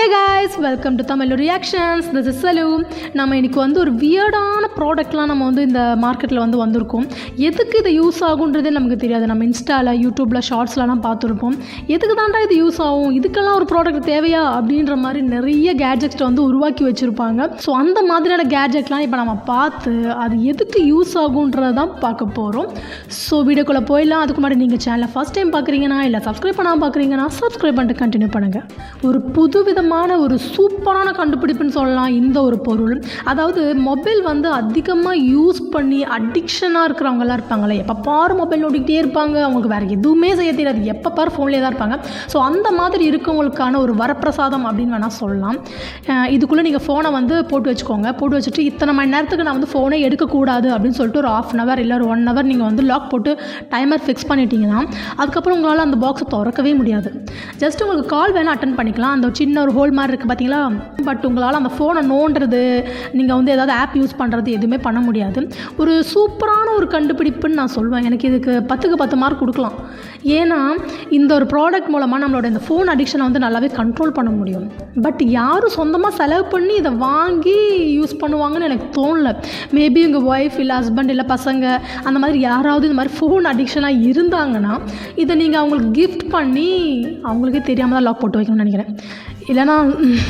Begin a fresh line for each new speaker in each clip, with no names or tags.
Hey guys, welcome to Tamil Reactions. This is Salu. நம்ம இன்னைக்கு ஒரு வியர்டான ப்ராடக்ட்லாம் நம்ம இந்த மார்க்கெட்டில் வந்திருக்கோம். எதுக்கு இது யூஸ் ஆகுன்றதே நமக்கு தெரியாது. நம்ம இன்ஸ்டாவில் யூடியூப்பில் ஷார்ட்ஸ்லாம் பார்த்துருப்போம். எதுக்கு தாண்டா இது யூஸ் ஆகும், இதுக்கெல்லாம் ஒரு ப்ராடக்ட் தேவையா அப்படின்ற மாதிரி நிறைய கேட்ஜெட்ஸை உருவாக்கி வச்சுருப்பாங்க. ஸோ அந்த மாதிரியான கேட்ஜெட்லாம் இப்போ நம்ம பார்த்து அது எதுக்கு யூஸ் ஆகுன்றதான் பார்க்க போகிறோம். ஸோ வீடியோக்குள்ளே போயிடலாம். அதுக்கு முன்னாடி நீங்கள் சேனலை ஃபஸ்ட் டைம் பார்க்குறீங்கன்னா இல்லை சப்ஸ்கிரைப் பண்ணாமல் பார்க்குறீங்கன்னா சப்ஸ்கிரைப் பண்ணிட்டு கண்டினியூ பண்ணுங்கள். ஒரு புதுவிதமான ஒரு சூப்பரான கண்டுபிடிப்புன்னு சொல்லலாம் இந்த ஒரு பொருள். அதாவது மொபைல் அதிகமாக யூஸ் பண்ணி அடிக்ஷனாக இருக்கிறவங்களாம் இருப்பாங்களே, எப்போ பாரு மொபைல் நோட்டிக்கிட்டே இருப்பாங்க, அவங்களுக்கு வேறு எதுவுமே செய்ய தெரியாது, எப்போ பாரு ஃபோன்லேயே தான் இருப்பாங்க. ஸோ அந்த மாதிரி இருக்கவங்களுக்கான ஒரு வரப்பிரசாதம் அப்படின்னு வேணால் சொல்லலாம். இதுக்குள்ளே நீங்கள் ஃபோனை போட்டு வச்சுக்கோங்க. போட்டு வச்சுட்டு இத்தனை மணி நேரத்துக்கு நான் ஃபோனே எடுக்கக்கூடாது அப்படின்னு சொல்லிட்டு ஒரு 1/2 hour இல்லை ஒரு 1 hour நீங்கள் லாக் போட்டு டைமர் ஃபிக்ஸ் பண்ணிட்டீங்கன்னா அதுக்கப்புறம் உங்களால் அந்த பாக்ஸை திறக்கவே முடியாது. ஜஸ்ட் உங்களுக்கு கால் வேணால் அட்டன் பண்ணிக்கலாம். அந்த சின்ன ஒரு ஹோல் மாதிரி இருக்குது பார்த்தீங்களா. பட் உங்களால் அந்த ஃபோனை நோண்டுறது, நீங்கள் ஏதாவது ஆப் யூஸ் பண்ணுறது எதுவுமே பண்ண முடியாது. ஒரு சூப்பரான ஒரு கண்டுபிடிப்புன்னு நான் சொல்வேன். எனக்கு இதுக்கு 10க்கு 10 மார்க் கொடுக்கலாம். ஏன்னா இந்த ஒரு ப்ராடக்ட் மூலமாக நம்மளோட இந்த ஃபோன் அடிக்ஷனை நல்லாவே கண்ட்ரோல் பண்ண முடியும். பட் யாரும் சொந்தமாக செலவு பண்ணி இதை வாங்கி யூஸ் பண்ணுவாங்கன்னு எனக்கு தோணலை. மேபி உங்கள் ஒய்ஃப் இல்லை ஹஸ்பண்ட் இல்லை பசங்க அந்த மாதிரி யாராவது இந்த மாதிரி ஃபோன் அடிக்ஷனாக இருந்தாங்கன்னா இதை நீங்கள் அவங்களுக்கு கிஃப்ட் பண்ணி அவங்களுக்கே தெரியாமல் தான் லாக் போட்டு வைக்கணும்னு நினைக்கிறேன். இல்லைனா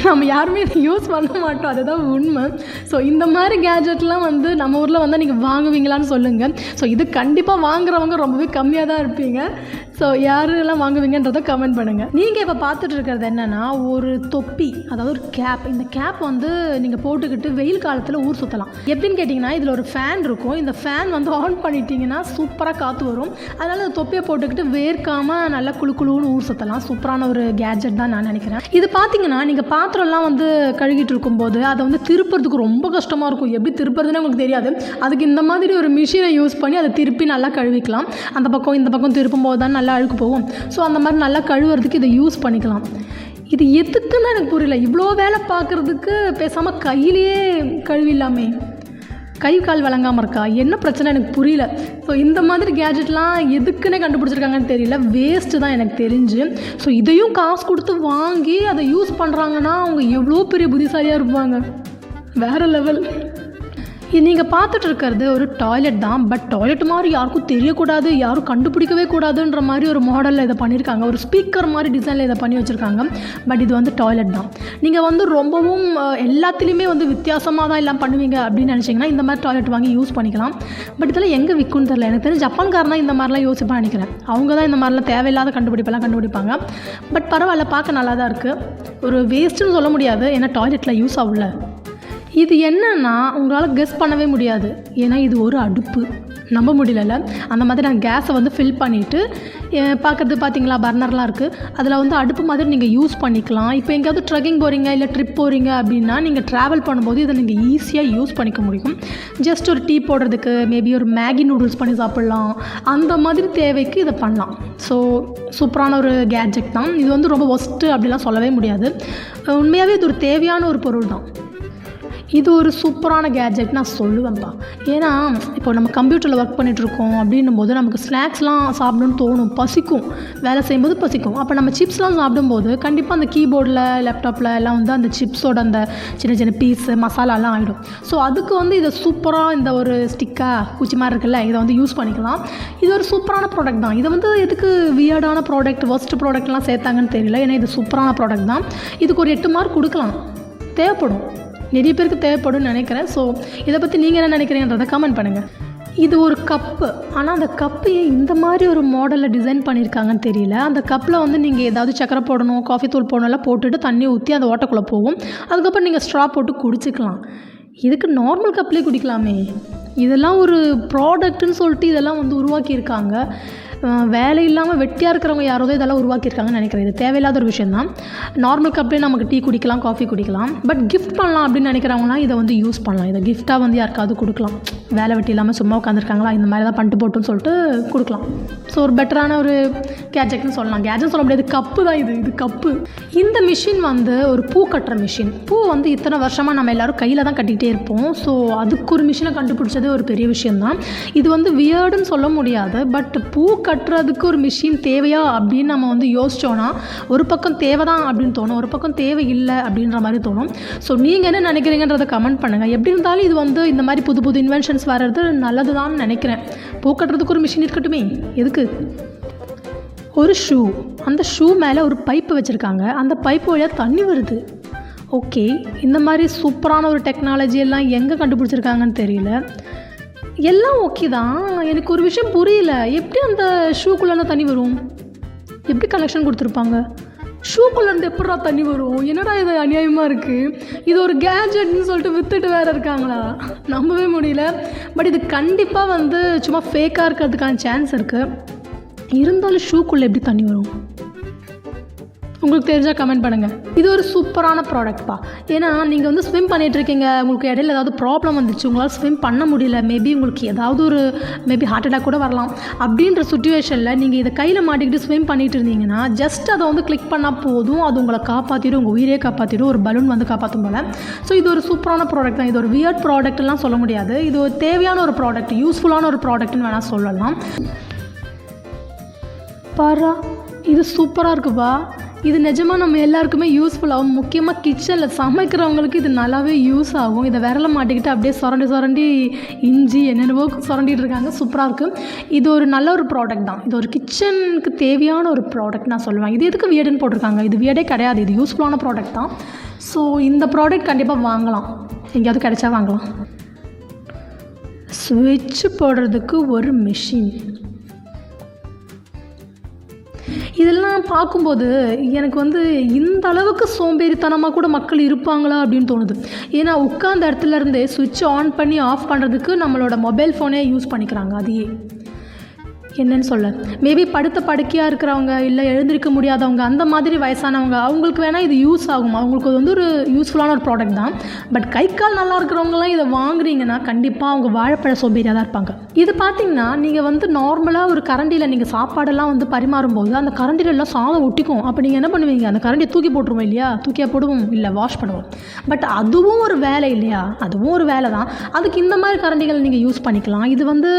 நம்ம யாருமே இதை யூஸ் பண்ண மாட்டோம், அதுதான் உண்மை. ஸோ இந்த மாதிரி கேஜெட்லாம் நம்ம ஊரில் நீங்கள் வாங்குவீங்களான்னு சொல்லுங்கள். ஸோ இது கண்டிப்பாக வாங்குறவங்க ரொம்பவே கம்மியாக தான் இருப்பீங்க. ஸோ யாரெல்லாம் வாங்குவீங்கன்றதை கமெண்ட் பண்ணுங்கள். நீங்கள் இப்போ பார்த்துட்டு இருக்கிறது என்னென்னா ஒரு தொப்பி, அதாவது ஒரு கேப். இந்த கேப் நீங்கள் போட்டுக்கிட்டு வெயில் காலத்தில் ஊர் சுற்றலாம். எப்படின்னு கேட்டிங்கன்னா இதில் ஒரு ஃபேன் இருக்கும். இந்த ஃபேன் ஆன் பண்ணிட்டீங்கன்னா சூப்பராக காற்று வரும். அதனால் இந்த தொப்பியை போட்டுக்கிட்டு வேர்க்காமல் நல்லா குழுன்னு ஊர் சுற்றலாம். சூப்பரான ஒரு கேட்ஜெட் தான் நான் நினைக்கிறேன். இது பார்த்தீங்கன்னா நீங்கள் பாத்திரம்லாம் கழுகிட்டு இருக்கும்போது அதை திருப்புறதுக்கு ரொம்ப கஷ்டமாக இருக்கும். எப்படி திருப்புறதுன்னு உங்களுக்கு தெரியாது. அதுக்கு இந்த மாதிரி ஒரு மிஷினை யூஸ் பண்ணி அதை திருப்பி நல்லா கழுவிக்கலாம். அந்த பக்கம் இந்த பக்கம் திருப்பும் போது தான் நல்லா அழுக்கு போகும். ஸோ அந்த மாதிரி நல்லா கழுவுறதுக்கு இதை யூஸ் பண்ணிக்கலாம். இது எதுக்குன்னு எனக்கு புரியல. இவ்வளோ வேலை பார்க்குறதுக்கு பேசாமல் கையிலேயே கழுவிடலாமே. கை கால் வழங்காமல் இருக்கா, என்ன பிரச்சனை எனக்கு புரியல. ஸோ இந்த மாதிரி கேஜெட்லாம் எதுக்குன்னே கண்டுபிடிச்சிருக்காங்கன்னு தெரியல. வேஸ்ட்டு தான் எனக்கு தெரிஞ்சு. ஸோ இதையும் காசு கொடுத்து வாங்கி அதை யூஸ் பண்ணுறாங்கன்னா அவங்க எவ்வளோ பெரிய புத்திசாலியாக இருப்பாங்க. வேறு லெவல். நீங்கள் பார்த்துட்டு இருக்கிறது ஒரு டாய்லெட் தான். பட் டாய்லெட் மாதிரி யாருக்கும் தெரியக்கூடாது, யாரும் கண்டுபிடிக்கவே கூடாதுன்ற மாதிரி ஒரு மாடலில் இதை பண்ணியிருக்காங்க. ஒரு ஸ்பீக்கர் மாதிரி டிசைனில் இதை பண்ணி வச்சுருக்காங்க. பட் இது டாய்லெட் தான். நீங்கள் ரொம்பவும் எல்லாத்துலேயுமே வித்தியாசமாக தான் எல்லாம் பண்ணுவீங்க அப்படின்னு நினச்சிங்கன்னா இந்த மாதிரி டாய்லெட் வாங்கி யூஸ் பண்ணிக்கலாம். பட் இதெல்லாம் எங்கே விற்குன்னு தெரியல. எனக்கு தெரிஞ்சு ஜப்பான்காரன் தான் இந்த மாதிரிலாம் யோசிப்பான்னு நினைக்கிறேன். அவங்க தான் இந்த மாதிரிலாம் தேவையில்லாத கண்டுபிடிப்பெல்லாம் கண்டுபிடிப்பாங்க. பட் பரவாயில்ல, பார்க்க நல்லா தான் இருக்குது. ஒரு வேஸ்ட்டுன்னு சொல்ல முடியாது, ஏன்னா டாய்லெட்டில் யூஸ் ஆகல. இது என்னன்னா உங்களால் கெஸ் பண்ணவே முடியாது. ஏன்னா இது ஒரு அடுப்பு, நம்ப முடியல. அந்த மாதிரி நான் கேஸை ஃபில் பண்ணிவிட்டு பார்க்குறது பார்த்தீங்களா, பர்னர்லாம் இருக்குது. அதில் அடுப்பு மாதிரி நீங்கள் யூஸ் பண்ணிக்கலாம். இப்போ எங்கேயாவது ட்ரெக்கிங் போகிறீங்க இல்லை ட்ரிப் போகிறீங்க அப்படின்னா நீங்கள் ட்ராவல் பண்ணும்போது இதை நீங்கள் ஈஸியாக யூஸ் பண்ணிக்க முடியும். ஜஸ்ட் ஒரு டீ போடுறதுக்கு, மேபி ஒரு மேகி நூடுல்ஸ் பண்ணி சாப்பிட்லாம், அந்த மாதிரி தேவைக்கு இதை பண்ணலாம். ஸோ சூப்பரான ஒரு கேட்ஜெட் தான் இது. ரொம்ப ஒஸ்ட்டு அப்படிலாம் சொல்லவே முடியாது. உண்மையாகவே இது ஒரு தேவையான ஒரு பொருள் தான். இது ஒரு சூப்பரான கேட்ஜெட் நான் சொல்லுவேன்ப்பா. ஏன்னா இப்போ நம்ம கம்ப்யூட்டரில் ஒர்க் பண்ணிகிட்ருக்கோம் அப்படின்னும் போது நமக்கு ஸ்நாக்ஸ்லாம் சாப்பிடணும்னு தோணும், பசிக்கும், வேலை செய்யும்போது பசிக்கும். அப்போ நம்ம சிப்ஸ்லாம் சாப்பிடும்போது கண்டிப்பாக அந்த கீபோர்டில் லேப்டாப்பில் எல்லாம் அந்த சிப்ஸோட அந்த சின்ன சின்ன பீஸு மசாலாலாம் ஆகிடும். ஸோ அதுக்கு இதை சூப்பராக இந்த ஒரு ஸ்டிக்காக பூச்சி மாதிரி இருக்குல்ல, இதை யூஸ் பண்ணிக்கலாம். இது ஒரு சூப்பரான ப்ராடக்ட் தான். இது எதுக்கு வியர்டான ப்ராடக்ட், ஒஸ்ட் ப்ராடக்ட்லாம் சேர்த்தாங்கன்னு தெரியல. ஏன்னா இது சூப்பரான ப்ராடக்ட் தான். இதுக்கு ஒரு 8 மார்க் கொடுக்கலாம். தேவைப்படும், நிறைய பேருக்கு தேவைப்படும்னு நினைக்கிறேன். ஸோ இதை பற்றி நீங்கள் என்ன நினைக்கிறீங்கன்றதை கமெண்ட் பண்ணுங்கள். இது ஒரு கப்பு. ஆனால் அந்த கப்பு இந்த மாதிரி ஒரு மாடலில் டிசைன் பண்ணியிருக்காங்கன்னு தெரியல. அந்த கப்பில் நீங்கள் ஏதாவது சக்கரை போடணும், காஃபி தூள் போடணும்லாம் போட்டுட்டு தண்ணி ஊற்றி அந்த ஓட்டக்குள்ளே போகும். அதுக்கப்புறம் நீங்கள் ஸ்ட்ரா போட்டு குடிச்சிக்கலாம். இதுக்கு நார்மல் கப்லேயே குடிக்கலாமே. இதெல்லாம் ஒரு ப்ராடக்ட்டுன்னு சொல்லிட்டு இதெல்லாம் உருவாக்கியிருக்காங்க. வேலை இல்லாமல் வெட்டியாக இருக்கிறவங்க யாரோ இதெல்லாம் உருவாக்கியிருக்காங்கன்னு நினைக்கிறேன். இது தேவையில்லாத ஒரு விஷயம் தான். நார்மல் கப்லேயே நமக்கு டீ குடிக்கலாம், காஃபி குடிக்கலாம். பட் கிஃப்ட் பண்ணலாம் அப்படின்னு நினைக்கிறவங்களாம் இதை யூஸ் பண்ணலாம். இதை கிஃப்டாக யாருக்காவது கொடுக்கலாம். வேலை வெட்டி இல்லாமல் சும்மா உட்காந்துருக்காங்களா, இந்த மாதிரி தான் பண்ணிட்டு போட்டுன்னு சொல்லிட்டு கொடுக்கலாம். ஸோ ஒரு பெட்டரான ஒரு கேஜெட்னு சொல்லலாம். கேஜெட் சொல்ல முடியாது, கப்பு தான் இது கப்பு. இந்த மிஷின் வந்து ஒரு பூ கட்டுற மிஷின். பூ வந்து இத்தனை வருஷமாக நம்ம எல்லோரும் கையில் தான் கட்டிக்கிட்டே இருப்போம். ஸோ அதுக்கு ஒரு மிஷினை கண்டுபிடிச்சது ஒரு பெரிய விஷயந்தான். இது வந்து வியர்டுன்னு சொல்ல முடியாது, பட் பூ கட்டுறதுக்கு ஒரு மிஷின் தேவையா அப்படின்னு நம்ம வந்து யோசித்தோன்னா ஒரு பக்கம் தேவை தான் அப்படின்னு தோணும், ஒரு பக்கம் தேவை இல்லை அப்படின்ற மாதிரி தோணும். ஸோ நீங்கள் என்ன நினைக்கிறீங்கன்றதை கமெண்ட் பண்ணுங்கள். எப்படி இருந்தாலும் இது வந்து இந்த மாதிரி புது புது இன்வென்ஷன்ஸ் வர்றது நல்லது தான் நினைக்கிறேன். பூ கட்டுறதுக்கு ஒரு மிஷின் இருக்கட்டுமே, எதுக்கு? ஒரு ஷூ, அந்த ஷூ மேலே ஒரு பைப்பு வச்சுருக்காங்க, அந்த பைப்பு வழியாக தண்ணி வருது. ஓகே, இந்த மாதிரி சூப்பரான ஒரு டெக்னாலஜி எல்லாம் எங்கே கண்டுபிடிச்சிருக்காங்கன்னு தெரியல. எல்லாம் ஓகே தான், எனக்கு ஒரு விஷயம் புரியல. எப்படி அந்த ஷூக்குள்ளே தண்ணி வரும்? எப்படி கனெக்ஷன் கொடுத்துருப்பாங்க? ஷூக்குள்ளேருந்து எப்படா தண்ணி வரும்? என்னடா இது அநியாயமாக இருக்குது. இது ஒரு கேஜெட்னு சொல்லிட்டு விற்றுட்டு வேறு இருக்காங்களா? நம்பவே முடியல. பட் இது கண்டிப்பாக வந்து சும்மா ஃபேக்காக இருக்கிறதுக்கான சான்ஸ் இருக்குது. இருந்தாலும் ஷூக்குள்ளே எப்படி தண்ணி வரும்? உங்களுக்கு தெரிஞ்சால் கமெண்ட் பண்ணுங்கள். இது ஒரு சூப்பரான ப்ராடக்ட்ப்பா. ஏன்னா நீங்கள் வந்து ஸ்விம் பண்ணிகிட்ருக்கீங்க, உங்களுக்கு இடையில ஏதாவது ப்ராப்ளம் வந்துச்சு, உங்களால் ஸ்விம் பண்ண முடியல, மேபி உங்களுக்கு ஏதாவது ஒரு ஹார்ட் அட்டாக் கூட வரலாம். அப்படின்ற சுச்சுவேஷனில் நீங்கள் இதை கையில் மாட்டிக்கிட்டு ஸ்விம் பண்ணிகிட்டு இருந்தீங்கன்னா ஜஸ்ட் அதை வந்து கிளிக் பண்ணால் போதும், அது உங்களை காப்பாற்றிடும், உங்கள் உயிரே காப்பாற்றிடும், ஒரு பலூன் வந்து காப்பாற்றும் போல். ஸோ இது ஒரு சூப்பரான ப்ராடக்ட் தான். இது ஒரு வியர்ட் ப்ராடக்ட்லாம் சொல்ல முடியாது, இது ஒரு தேவையான ஒரு ப்ராடக்ட், யூஸ்ஃபுல்லான ஒரு ப்ராடக்ட்னு வேணால் சொல்லலாம். பாரா, இது சூப்பராக இருக்குப்பா. இது நிஜமாக நம்ம எல்லாருக்குமே யூஸ்ஃபுல்லாகும். முக்கியமாக கிச்சனில் சமைக்கிறவங்களுக்கு இது நல்லாவே யூஸ் ஆகும். இதை விரல மாட்டிக்கிட்டு அப்படியே சுரண்டி இஞ்சி என்னென்னவோ சுரண்டிட்டு இருக்காங்க. சூப்பராக இருக்குது. இது ஒரு நல்ல ஒரு ப்ராடக்ட் தான். இது ஒரு கிச்சனுக்கு தேவையான ஒரு ப்ராடக்ட் நான் சொல்லுவேன். இது எதுக்கு வியர்டுன்னு போட்டிருக்காங்க? இது வியர்டே கிடையாது, இது யூஸ்ஃபுல்லான ப்ராடக்ட் தான். ஸோ இந்த ப்ராடக்ட் கண்டிப்பாக வாங்கலாம், எங்கேயாவது கிடைச்சா வாங்கலாம். ஸ்விட்ச் போடுறதுக்கு ஒரு மிஷின். இதெல்லாம் பார்க்கும்போது எனக்கு வந்து இந்த அளவுக்கு சோம்பேறித்தனமாக கூட மக்கள் இருப்பாங்களா அப்படின்னு தோணுது. ஏன்னா உட்கார்ந்த இடத்துல இருந்தே சுவிட்ச் ஆன் பண்ணி ஆஃப் பண்ணுறதுக்கு நம்மளோட மொபைல் ஃபோனே யூஸ் பண்ணிக்கிறாங்க. அதையே என்னன்னு சொல்ல, மேபி படுத்த படுக்கையாக இருக்கிறவங்க, இல்லை எழுந்திருக்க முடியாதவங்க, அந்த மாதிரி வயசானவங்க, அவங்களுக்கு வேணால் இது யூஸ் ஆகும். அவங்களுக்கு அது வந்து ஒரு யூஸ்ஃபுல்லான ஒரு ப்ராடக்ட் தான். பட் கை கால் நல்லா இருக்கிறவங்களாம் இதை வாங்குறீங்கன்னா கண்டிப்பாக அவங்க வாழைப்பழ சோம்பேறியாக தான் இருப்பாங்க. இது பார்த்திங்கன்னா நீங்கள் வந்து நார்மலாக ஒரு கரண்டியில் நீங்கள் சாப்பாடெல்லாம் வந்து பரிமாறும்போது அந்த கரண்டியில் எல்லாம் சாதம் ஒட்டிக்கும். அப்போ நீங்கள் என்ன பண்ணுவீங்க? அந்த கரண்டியை தூக்கி போட்டுருவோம் இல்லையா? தூக்கியாக போடுவோம், இல்லை வாஷ் பண்ணுவோம். பட் அதுவும் ஒரு வேலை இல்லையா? அதுவும் ஒரு வேலை தான். அதுக்கு இந்த மாதிரி கரண்டிகள் நீங்கள் யூஸ் பண்ணிக்கலாம். இது வந்து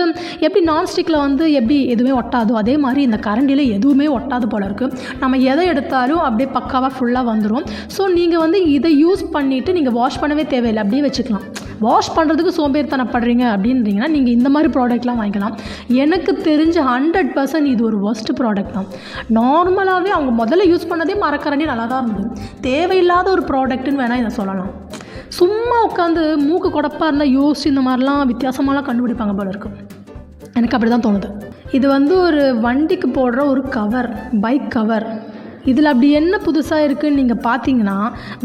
எப்படி நான்ஸ்டிக்கில் வந்து எப்படி எதுவுமே ஒட்டாதோ அதே மாதிரி இந்த கரண்டியில் எதுவுமே ஒட்டாது போல இருக்குது. நம்ம எதை எடுத்தாலும் அப்படியே பக்காவாக ஃபுல்லாக வந்துடும். ஸோ நீங்கள் வந்து இதை யூஸ் பண்ணிவிட்டு நீங்கள் வாஷ் பண்ணவே தேவையில்லை, அப்படியே வச்சுக்கலாம். வாஷ் பண்ணுறதுக்கு சோம்பேறித்தனப்படுறீங்க அப்படின்றீங்கன்னா நீங்கள் இந்த மாதிரி ப்ராடக்ட்லாம் வாங்கிக்கலாம். எனக்கு தெரிஞ்ச 100% இது ஒரு ஒர்ஸ்ட் ப்ராடக்ட் தான். நார்மலாகவே அவங்க முதல்ல யூஸ் பண்ணதே மரக்கரண்டி நல்லா தான் இருந்தது. தேவையில்லாத ஒரு ப்ராடக்ட்டுன்னு வேணால் இதை சொல்லலாம். சும்மா உட்காந்து மூக்கு கொடப்பாக இருந்தால் யோசிச்சு இந்த மாதிரிலாம் வித்தியாசமாலாம் கண்டுபிடிப்பாங்க போல இருக்குது. எனக்கு அப்படி தான் தோணுது. இது வந்து ஒரு வண்டிக்கு போடுற ஒரு கவர், பைக் கவர். இதில் அப்படி என்ன புதுசாக இருக்குதுன்னு நீங்கள் பார்த்தீங்கன்னா,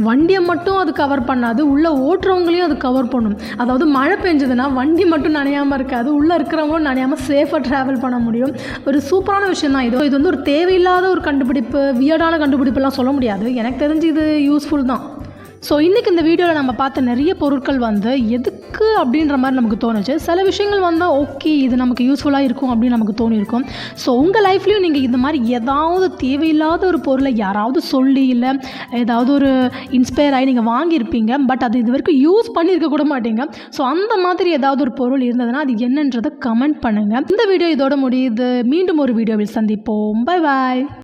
வண்டியை மட்டும் அது கவர் பண்ணாது, உள்ளே ஓட்டுறவங்களையும் அது கவர் பண்ணும். அதாவது மழை பெஞ்சதுன்னா வண்டி மட்டும் நனையாமல் இருக்காது, உள்ளே இருக்கிறவங்களும் நனையாமல் சேஃபாக ட்ராவல் பண்ண முடியும். ஒரு சூப்பரான விஷயம் தான் இது. இது வந்து ஒரு தேவையில்லாத ஒரு கண்டுபிடிப்பு, வியர்டான கண்டுபிடிப்புலாம் சொல்ல முடியாது. எனக்கு தெரிஞ்சு இது யூஸ்ஃபுல் தான். ஸோ இன்றைக்கி இந்த வீடியோவில் நம்ம பார்த்த நிறைய பொருட்கள் வந்து எதுக்கு அப்படின்ற மாதிரி நமக்கு தோணுச்சு. சில விஷயங்கள் வந்தால் ஓகே இது நமக்கு யூஸ்ஃபுல்லாக இருக்கும் அப்படின்னு நமக்கு தோணியிருக்கும். ஸோ உங்கள் லைஃப்லேயும் நீங்கள் இந்த மாதிரி ஏதாவது தேவையில்லாத ஒரு பொருளை யாராவது சொல்லி இல்லை ஏதாவது ஒரு இன்ஸ்பயர் ஆகி நீங்கள் வாங்கியிருப்பீங்க, பட் அது இது வரைக்கும் யூஸ் பண்ணியிருக்க கூட மாட்டீங்க. ஸோ அந்த மாதிரி ஏதாவது ஒரு பொருள் இருந்ததுன்னா அது என்னன்றதை கமெண்ட் பண்ணுங்கள். இந்த வீடியோ இதோட முடியுது. மீண்டும் ஒரு வீடியோவில் சந்திப்போம். Bye bye.